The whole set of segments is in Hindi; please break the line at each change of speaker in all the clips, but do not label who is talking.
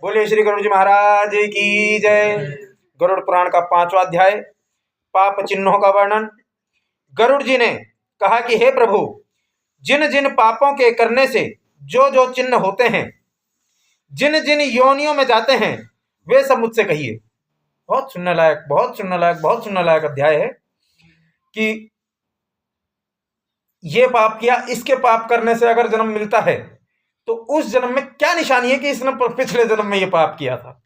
बोलिए श्री गरुड़ जी महाराज की जय। गरुड़ पुराण का 5वां अध्याय, पाप चिन्हों का वर्णन। गरुड़ जी ने कहा कि हे प्रभु, जिन जिन पापों के करने से जो जो चिन्ह होते हैं, जिन जिन योनियों में जाते हैं, वे सब मुझसे कहिए। बहुत सुनने लायक, बहुत सुनने लायक, बहुत सुनने लायक अध्याय है कि ये पाप किया, इसके पाप करने से अगर जन्म मिलता है तो उस जन्म में क्या निशानी है कि इसने पिछले जन्म में ये पाप किया था।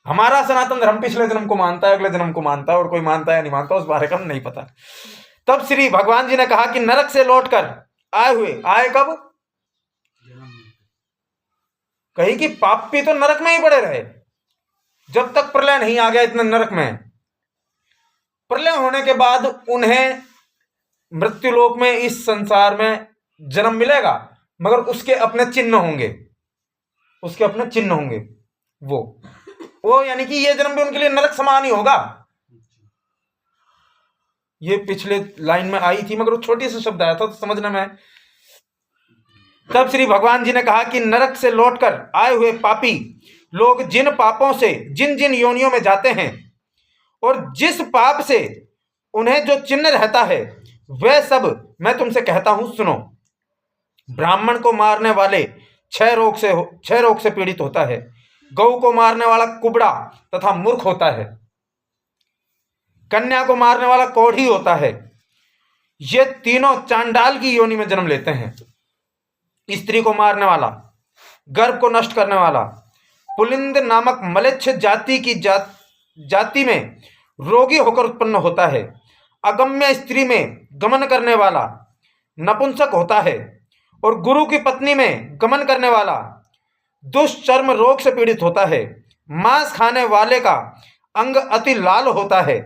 हमारा सनातन धर्म पिछले जन्म को मानता है, अगले जन्म को मानता है, और कोई मानता है या नहीं मानता उस बारे का नहीं पता। तब श्री भगवान जी ने कहा कि नरक से लौटकर आए कब? कही कि पापी तो नरक में ही पड़े रहे जब तक प्रलय नहीं आ गया। इतने नरक में प्रलय होने के बाद उन्हें मृत्युलोक में, इस संसार में जन्म मिलेगा, मगर उसके अपने चिन्ह होंगे, उसके अपने चिन्ह होंगे। वो यानी कि ये जन्म भी उनके लिए नरक समान ही होगा। ये पिछले लाइन में आई थी, मगर वो छोटी सी शब्द आया था तो समझने में। तब श्री भगवान जी ने कहा कि नरक से लौटकर आए हुए पापी लोग जिन पापों से जिन जिन योनियों में जाते हैं और जिस पाप से उन्हें जो चिन्ह रहता है, वह सब मैं तुमसे कहता हूं, सुनो। ब्राह्मण को मारने वाले क्षय रोग से पीड़ित होता है। गौ को मारने वाला कुबड़ा तथा मूर्ख होता है। कन्या को मारने वाला कोढ़ी होता है। ये तीनों चांडाल की योनि में जन्म लेते हैं। स्त्री को मारने वाला, गर्भ को नष्ट करने वाला, पुलिंद नामक मलेच्छ जाति में रोगी होकर उत्पन्न होता है। अगम्य स्त्री में गमन करने वाला नपुंसक होता है, और गुरु की पत्नी में गमन करने वाला दुष्चर्म रोग से पीड़ित होता है। मांस खाने वाले का अंग अति लाल होता है।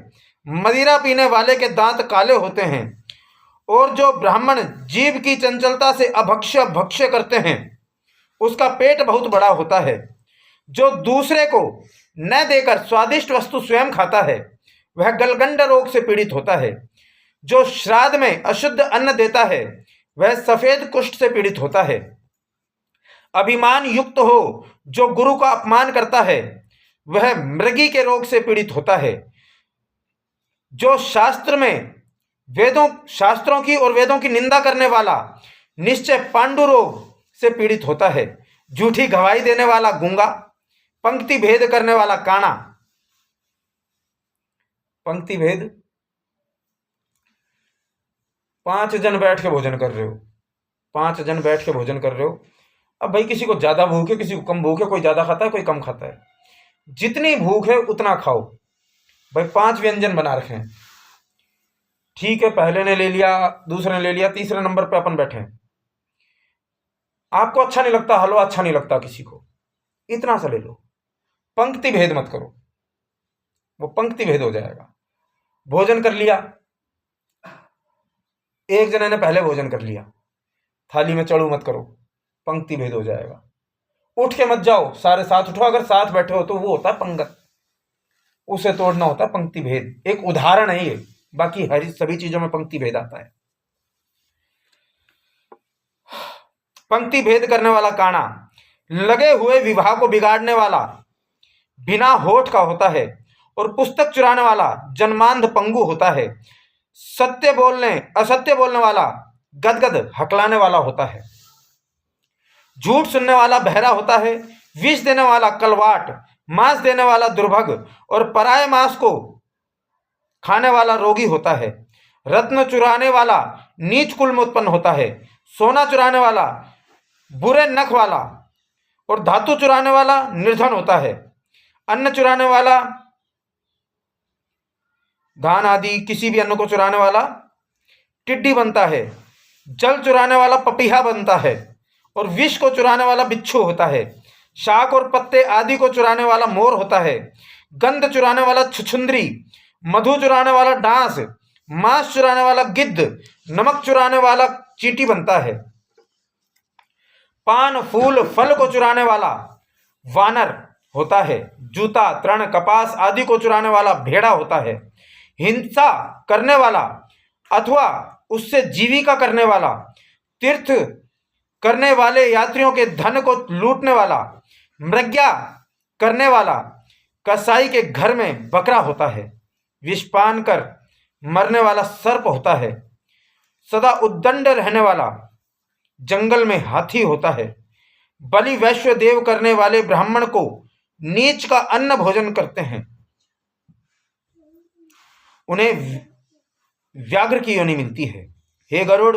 मदिरा पीने वाले के दांत काले होते हैं, और जो ब्राह्मण जीव की चंचलता से भक्ष्य करते हैं, उसका पेट बहुत बड़ा होता है। जो दूसरे को न देकर स्वादिष्ट वस्तु स्वयं खाता है, वह गलगंड रोग से पीड़ित होता है। जो श्राद्ध में अशुद्ध अन्न देता है, वह सफेद कुष्ठ से पीड़ित होता है। अभिमान युक्त हो जो गुरु का अपमान करता है, वह मृगी के रोग से पीड़ित होता है। जो शास्त्रों की और वेदों की निंदा करने वाला निश्चय पांडु रोग से पीड़ित होता है। झूठी गवाही देने वाला गूंगा, पंक्ति भेद करने वाला काना। पंक्ति भेद, 5 जन बैठ के भोजन कर रहे हो, 5 जन बैठ के भोजन कर रहे हो। अब भाई किसी को ज्यादा भूख है, किसी को कम भूख है, कोई ज्यादा खाता है, कोई कम खाता है। जितनी भूख है उतना खाओ भाई। 5 व्यंजन बना रखे हैं, ठीक है। पहले ने ले लिया, दूसरे ने ले लिया, तीसरे नंबर पे अपन बैठे हैं। आपको अच्छा नहीं लगता हलवा, अच्छा नहीं लगता किसी को, इतना सा ले लो। पंक्ति भेद मत करो, वो पंक्ति भेद हो जाएगा। भोजन कर लिया, एक जने ने पहले भोजन कर लिया, थाली में चढ़ू मत करो, पंक्ति भेद हो जाएगा। उठ के मत जाओ, सारे साथ उठो। अगर साथ बैठे हो तो वो होता है पंगत, उसे तोड़ना होता है पंक्ति भेद। एक उदाहरण है ये, बाकी हर सभी चीजों में पंक्ति भेद आता है। पंक्ति भेद करने वाला काना, लगे हुए विवाह को बिगाड़ने वाला बिना होठ का होता है, और पुस्तक चुराने वाला जन्मांध पंगु होता है। असत्य बोलने वाला गदगद हकलाने वाला होता है। झूठ सुनने वाला बहरा होता है। विष देने वाला कलवाट, मांस देने वाला दुर्भग, और पराये मांस को खाने वाला रोगी होता है। रत्न चुराने वाला नीच कुल में उत्पन्न होता है। सोना चुराने वाला बुरे नख वाला, और धातु चुराने वाला निर्धन होता है। अन्न चुराने वाला, धान आदि किसी भी अन्न को चुराने वाला टिड्डी बनता है। जल चुराने वाला पपीहा बनता है, और विष को चुराने वाला बिच्छू होता है। शाक और पत्ते आदि को चुराने वाला मोर होता है। गंध चुराने वाला छुछुंदरी, मधु चुराने वाला डांस, मांस चुराने वाला गिद्ध, नमक चुराने वाला चींटी बनता है। पान फूल फल को चुराने वाला वानर होता है। जूता तृण कपास आदि को चुराने वाला भेड़ा होता है। हिंसा करने वाला अथवा उससे जीविका करने वाला, तीर्थ करने वाले यात्रियों के धन को लूटने वाला, मृग्या करने वाला कसाई के घर में बकरा होता है। विषपान कर मरने वाला सर्प होता है। सदा उद्दंड रहने वाला जंगल में हाथी होता है। बलि वैश्व देव करने वाले ब्राह्मण को नीच का अन्न भोजन करते हैं। उन्हें व्याघ्र की योनि मिलती है। हे गरुड़,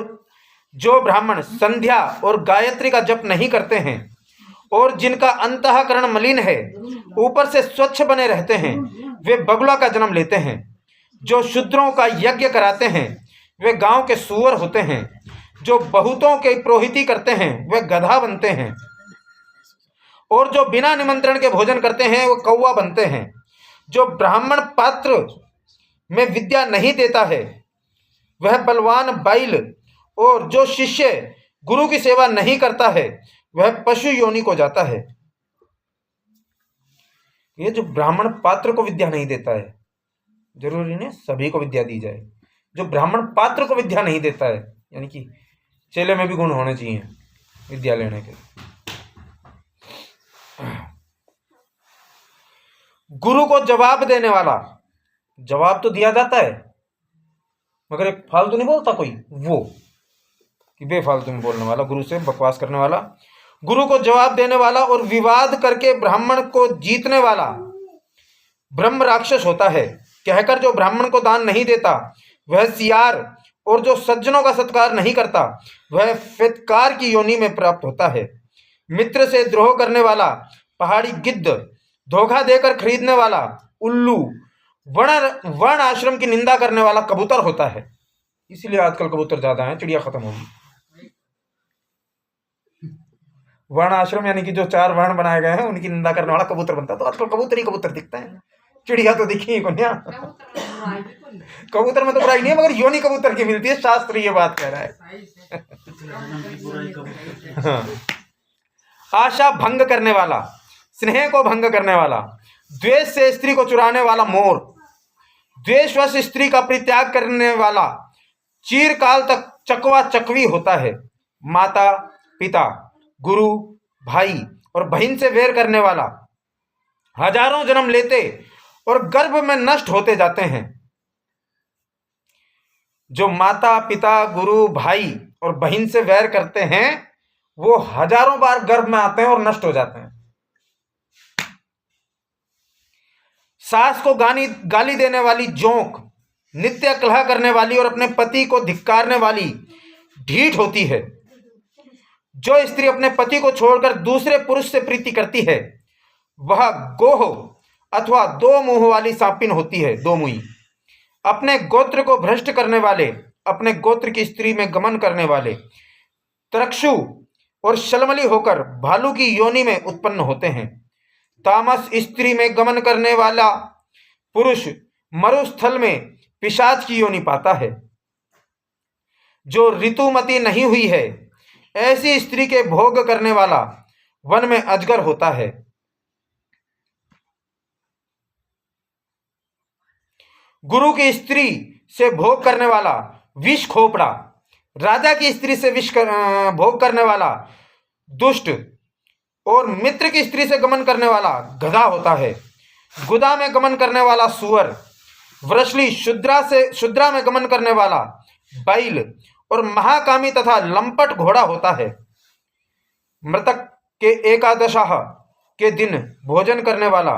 जो ब्राह्मण संध्या और गायत्री का जप नहीं करते हैं और जिनका अंतःकरण मलिन है, ऊपर से स्वच्छ बने रहते हैं, वे बगुला का जन्म लेते हैं। जो शूद्रों का यज्ञ कराते हैं वे गांव के सूअर होते हैं। जो बहुतों के पुरोहिती करते हैं वे गधा बनते हैं। और जो बिना निमंत्रण के भोजन करते हैं वो कौवा बनते हैं। जो ब्राह्मण पात्र में विद्या नहीं देता है वह बलवान बैल, और जो शिष्य गुरु की सेवा नहीं करता है वह पशु योनि को जाता है। ये जो ब्राह्मण पात्र को विद्या नहीं देता है, जरूरी नहीं सभी को विद्या दी जाए। जो ब्राह्मण पात्र को विद्या नहीं देता है, यानी कि चेले में भी गुण होने चाहिए विद्या लेने के। गुरु को जवाब देने वाला, जवाब तो दिया जाता है मगर एक फालतू नहीं बोलता कोई, वो कि बेफालतू में बोलने वाला, गुरु से बकवास करने वाला, गुरु को जवाब देने वाला और विवाद करके ब्राह्मण को जीतने वाला ब्रह्म राक्षस होता है। कहकर जो ब्राह्मण को दान नहीं देता वह सियार, और जो सज्जनों का सत्कार नहीं करता वह फितकार की योनि में प्राप्त होता है। मित्र से द्रोह करने वाला पहाड़ी गिद्ध, धोखा देकर खरीदने वाला उल्लू, वर्ण आश्रम की निंदा करने वाला कबूतर होता है। इसलिए आजकल कबूतर ज्यादा हैं, चिड़िया खत्म होगी। वर्ण आश्रम यानी कि जो 4 वर्ण बनाए गए हैं उनकी निंदा करने वाला कबूतर बनता है। तो आजकल कबूतर ही कबूतर दिखते हैं, चिड़िया तो दिखी ही कन्या। कबूतर में तो बुराई नहीं है मगर योनि कबूतर की मिलती है, शास्त्र ये बात कह रहा है। हाँ। आशा भंग करने वाला, स्नेह को भंग करने वाला, द्वेष से स्त्री को चुराने वाला मोर, द्वेषवश स्त्री का परित्याग करने वाला चिरकाल तक चकवा चकवी होता है। माता पिता, गुरु, भाई और बहन से वैर करने वाला हजारों जन्म लेते और गर्भ में नष्ट होते जाते हैं। जो माता पिता, गुरु, भाई और बहन से वैर करते हैं वो हजारों बार गर्भ में आते हैं और नष्ट हो जाते हैं। सास को गाली देने वाली जोंक, नित्य कलह करने वाली और अपने पति को धिक्कारने वाली ढीठ होती है। जो स्त्री अपने पति को छोड़कर दूसरे पुरुष से प्रीति करती है वह गोह अथवा 2 मुंह वाली सांपिन होती है, 2 मुई। अपने गोत्र को भ्रष्ट करने वाले, अपने गोत्र की स्त्री में गमन करने वाले तरक्षु और शलमली होकर भालू की योनि में उत्पन्न होते हैं। तामस स्त्री में गमन करने वाला पुरुष मरुस्थल में पिशाच की योनि पाता है। जो ऋतुमती नहीं हुई है ऐसी स्त्री के भोग करने वाला वन में अजगर होता है। गुरु की स्त्री से भोग करने वाला विष खोपड़ा, राजा की स्त्री से भोग करने वाला दुष्ट और मित्र की स्त्री से गमन करने वाला गधा होता है। गुदा में गमन करने वाला सुअर, वृषली शुद्रा में गमन करने वाला बैल और महाकामी तथा लंपट घोड़ा होता है। मृतक के एकादशाह के दिन भोजन करने वाला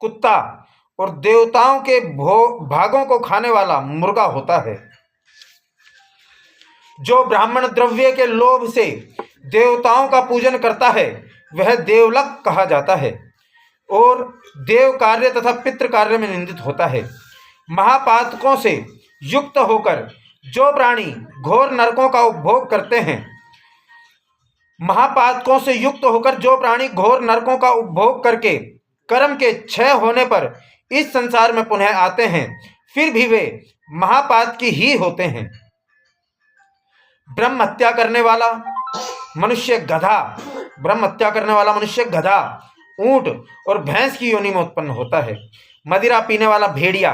कुत्ता और देवताओं के भागों को खाने वाला मुर्गा होता है। जो ब्राह्मण द्रव्य के लोभ से देवताओं का पूजन करता है वह देवलक कहा जाता है और देव कार्य तथा पितृ कार्य में निंदित होता है। महापातकों से युक्त होकर जो प्राणी घोर नरकों का उपभोग करते हैं, महापातकों से युक्त होकर जो प्राणी घोर नरकों का उपभोग करके कर्म के क्षय होने पर इस संसार में पुनः आते हैं, फिर भी वे महापात की ही होते हैं। ब्रह्म हत्या करने वाला मनुष्य गधा, ब्रह्म हत्या करने वाला मनुष्य गधा, ऊंट और भैंस की योनि में उत्पन्न होता है। मदिरा पीने वाला भेड़िया,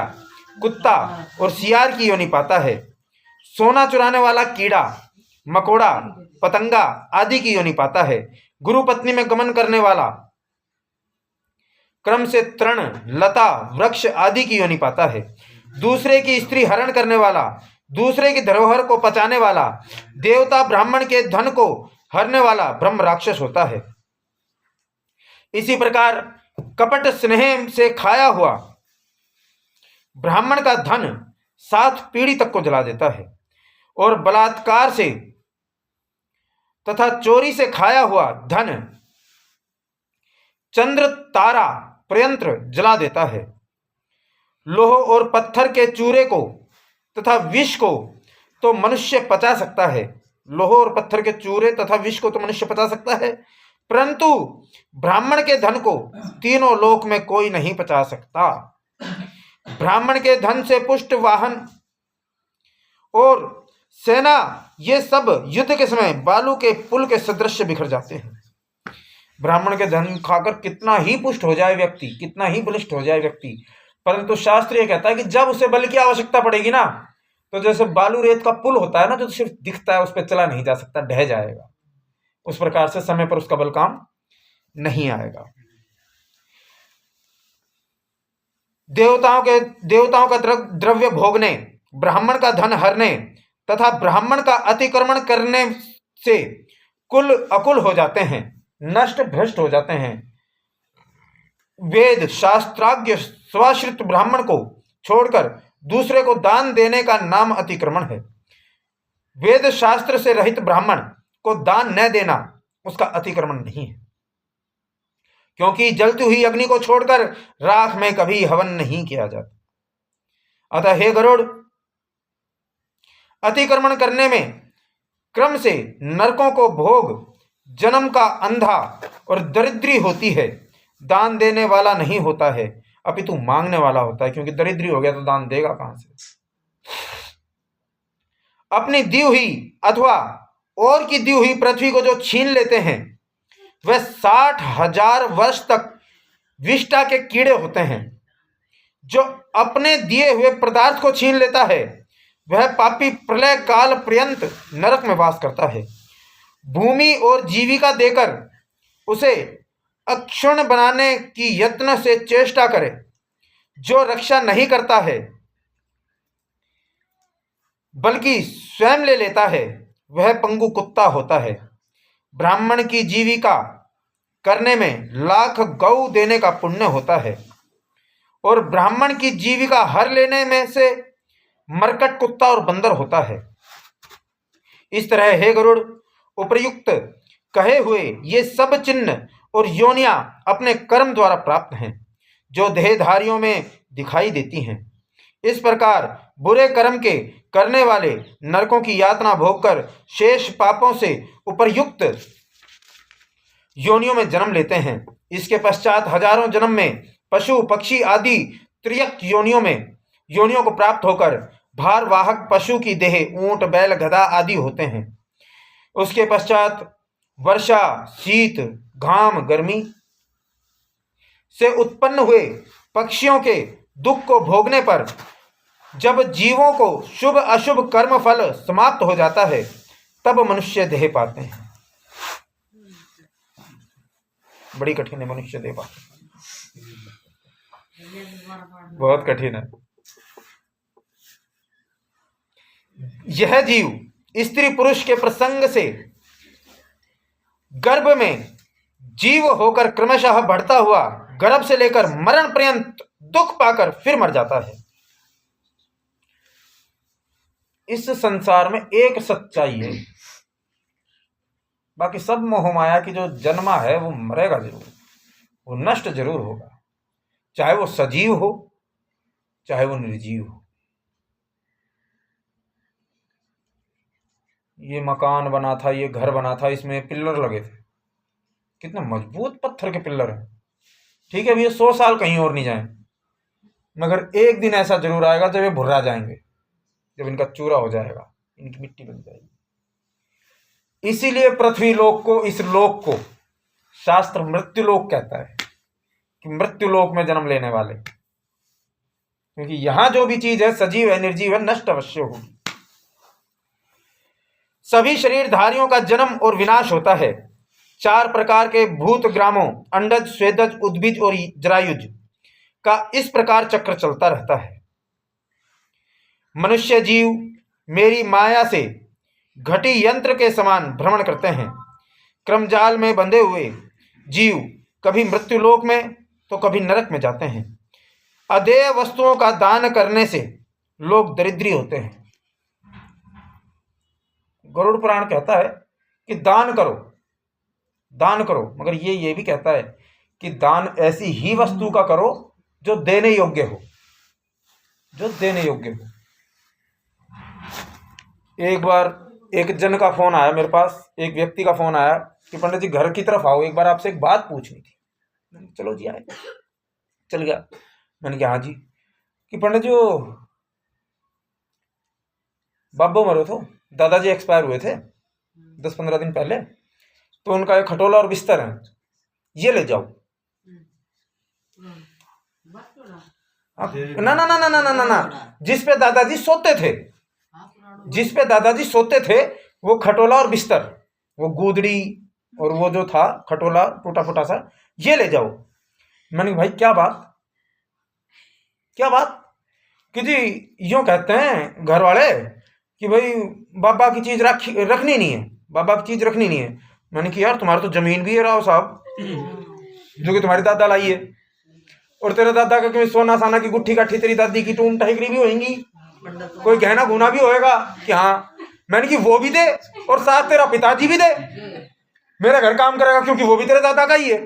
कुत्ता और सियार की योनि पाता है। सोना चुराने वाला कीड़ा, मकोड़ा, पतंगा आदि की योनि पाता है। गुरु पत्नी में गमन करने वाला क्रम से तृण, लता, वृक्ष आदि की योनि पाता है। दूसरे की स्त्री हरण करने वाला, दूसरे की धरोहर को पचाने वाला, देवता ब्राह्मण के धन को हरने वाला ब्रह्म राक्षस होता है। इसी प्रकार कपट स्नेह से खाया हुआ ब्राह्मण का धन 7 पीढ़ी तक को जला देता है, और बलात्कार से तथा चोरी से खाया हुआ धन चंद्र तारा पर्यंत जला देता है। लोह और पत्थर के चूरे को तथा विष को तो मनुष्य पचा सकता है। लोह और पत्थर के चूरे तथा विष को तो मनुष्य पचा सकता है, परंतु ब्राह्मण के धन को तीनों लोक में कोई नहीं पचा सकता। ब्राह्मण के धन से पुष्ट वाहन और सेना ये सब युद्ध के समय बालू के पुल के सदृश बिखर जाते हैं। ब्राह्मण के धन खाकर कितना ही पुष्ट हो जाए व्यक्ति, कितना ही बलिष्ठ हो जाए व्यक्ति, परंतु शास्त्र ये कहता है कि जब उसे बल की आवश्यकता पड़ेगी ना, तो जैसे बालू रेत का पुल होता है ना, जो सिर्फ दिखता है, उस पर चला नहीं जा सकता, ढह जाएगा। उस प्रकार से समय पर उसका बल काम नहीं आएगा। देवताओं का द्रव्य भोगने, ब्राह्मण का धन हरने तथा ब्राह्मण का अतिक्रमण करने से कुल अकुल हो जाते हैं, नष्ट भ्रष्ट हो जाते हैं। वेद शास्त्राज्ञ स्वाश्रित ब्राह्मण को छोड़कर दूसरे को दान देने का नाम अतिक्रमण है। वेद शास्त्र से रहित ब्राह्मण को दान न देना उसका अतिक्रमण नहीं है, क्योंकि जलती हुई अग्नि को छोड़कर राख में कभी हवन नहीं किया जाता। अतः हे गरुड़, अतिक्रमण करने में क्रम से नरकों को भोग, जन्म का अंधा और दरिद्री होती है। दान देने वाला नहीं होता है, अपितु मांगने वाला होता है, क्योंकि दरिद्री हो गया तो दान देगा कहां से। अपनी दी हुई अथवा और की दी हुई पृथ्वी को जो छीन लेते हैं, वह 60,000 वर्ष तक विष्ठा के कीड़े होते हैं। जो अपने दिए हुए पदार्थ को छीन लेता है, वह पापी प्रलय काल पर्यंत नरक में वास करता है। भूमि और जीविका देकर उसे अक्षुण्ण बनाने की यत्न से चेष्टा करे, जो रक्षा नहीं करता है बल्कि स्वयं ले लेता है, वह पंगु कुत्ता होता है। ब्राह्मण की जीविका करने में लाख गौ देने का पुण्य होता है, और ब्राह्मण की जीविका हर लेने में से मरकट कुत्ता और बंदर होता है। इस तरह हे गरुड़, उपर्युक्त कहे हुए ये सब चिन्ह और योनियां अपने कर्म द्वारा प्राप्त हैं, जो देहधारियों में दिखाई देती हैं। इस प्रकार बुरे कर्म के करने वाले नरकों की यातना भोगकर शेष पापों से उपर्युक्त योनियों में जन्म लेते हैं। इसके पश्चात हजारों जन्म में पशु पक्षी आदि त्रियक योनियों को प्राप्त होकर भारवाहक पशु की देह ऊंट, बैल, गधा आदि होते हैं। उसके पश्चात वर्षा, शीत, घाम, गर्मी से उत्पन्न हुए पक्षियों के दुख को भोगने पर जब जीवों को शुभ अशुभ कर्म फल समाप्त हो जाता है, तब मनुष्य देह पाते हैं। बड़ी कठिन है मनुष्य देह पाते, बहुत कठिन है। यह जीव स्त्री पुरुष के प्रसंग से गर्भ में जीव होकर क्रमशः बढ़ता हुआ गर्भ से लेकर मरण पर्यंत दुख पाकर फिर मर जाता है। इस संसार में एक सच्चाई है, बाकी सब मोह माया की जो जन्मा है वो मरेगा जरूर, वो नष्ट जरूर होगा, चाहे वो सजीव हो चाहे वो निर्जीव हो। ये मकान बना था, ये घर बना था, इसमें पिल्लर लगे थे, कितने मजबूत पत्थर के पिल्लर हैं। ठीक है भैया, 100 साल कहीं और नहीं जाएं, मगर एक दिन ऐसा जरूर आएगा जब ये भुर्रा जाएंगे, जब इनका चूरा हो जाएगा, इनकी मिट्टी बन जाएगी। इसीलिए पृथ्वी लोक को, इस लोक को शास्त्र मृत्युलोक कहता है, कि मृत्युलोक में जन्म लेने वाले, क्योंकि यहां जो भी चीज है सजीव है, निर्जीव है, नष्ट अवश्य होगी। सभी शरीरधारियों का जन्म और विनाश होता है, 4 प्रकार के भूत ग्रामों अंडज, स्वेदज, उद्भिज और जरायुज का इस प्रकार चक्र चलता रहता है। मनुष्य जीव मेरी माया से घटी यंत्र के समान भ्रमण करते हैं। क्रमजाल में बंधे हुए जीव कभी मृत्युलोक में तो कभी नरक में जाते हैं। अदेय वस्तुओं का दान करने से लोग दरिद्री होते हैं। गरुड़ पुराण कहता है कि दान करो, दान करो, मगर ये भी कहता है कि दान ऐसी ही वस्तु का करो जो देने योग्य हो, जो देने योग्य हो। एक बार एक जन का फोन आया मेरे पास, एक व्यक्ति का फोन आया कि पंडित जी घर की तरफ आओ, एक बार आपसे एक बात पूछनी थी। चलो जी आए, चल गया। मैंने कहा हाँ जी। कि पंडित जी वो बाबू मरो तो दादाजी एक्सपायर हुए थे 10-15 दिन पहले, तो उनका एक खटोला और बिस्तर है, ये ले जाओ। ना ना ना ना ना ना ना ना, जिस पे दादाजी सोते थे, जिस पे दादाजी सोते थे वो खटोला और बिस्तर, वो गूदड़ी और वो जो था खटोला टूटा फूटा सा, ये ले जाओ। मैंने कहा भाई क्या बात, क्या बात? कि जी यूँ कहते हैं घर वाले कि भाई बाबा की चीज रखनी नहीं है, बाबा की चीज रखनी नहीं है। मैंने कहा यार तुम्हारा तो जमीन भी है राव साहब, जो कि तुम्हारी दादा लाई है, और तेरे दादा का कोई सोना साना की गुट्ठी काठी तेरी दादी की टूम टहकरी भी होगी, कोई गहना गुना भी होएगा कि हाँ। मैंने कि वो भी दे और साथ तेरा पिताजी भी दे, मेरा घर काम करेगा क्योंकि वो भी तेरे दादा का ही है।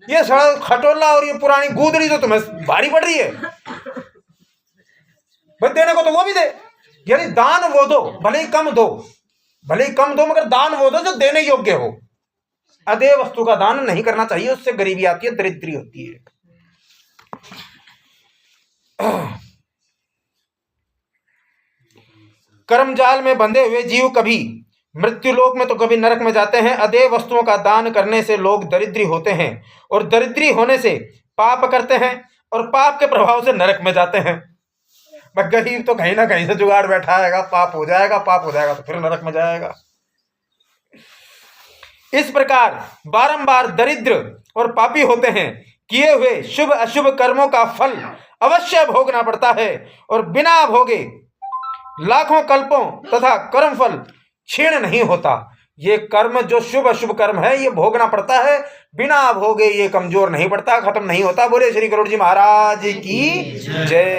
ये सारा खटोला और ये पुरानी गूदड़ी तो तुम्हें भारी पड़ रही है, भाई देने को तो वो भी दे। यानी दान वो दो, भले ही कम दो, भले ही कम दो, मगर दान वो दो जो देने योग्य हो। अदेय वस्तु का दान नहीं करना चाहिए, उससे गरीबी आती है, दरिद्री होती है। कर्मजाल में बंधे हुए जीव कभी मृत्युलोक में तो कभी नरक में जाते हैं। अदेय वस्तुओं का दान करने से लोग दरिद्री होते हैं, और दरिद्री होने से पाप करते हैं, और पाप के प्रभाव से नरक में जाते हैं। गरीब तो कहीं ना कहीं से जुगाड़ बैठा आएगा, पाप हो जाएगा, पाप हो जाएगा तो फिर नरक में जाएगा। इस प्रकार बारंबार दरिद्र और पापी होते हैं। किए हुए शुभ अशुभ कर्मों का फल अवश्य भोगना पड़ता है, और बिना भोगे लाखों कल्पों तथा कर्म फल क्षीण नहीं होता। ये कर्म जो शुभ अशुभ कर्म है ये भोगना पड़ता है, बिना भोगे ये कमजोर नहीं पड़ता, खत्म नहीं होता। बोले श्री गरुड़ जी महाराज की जय।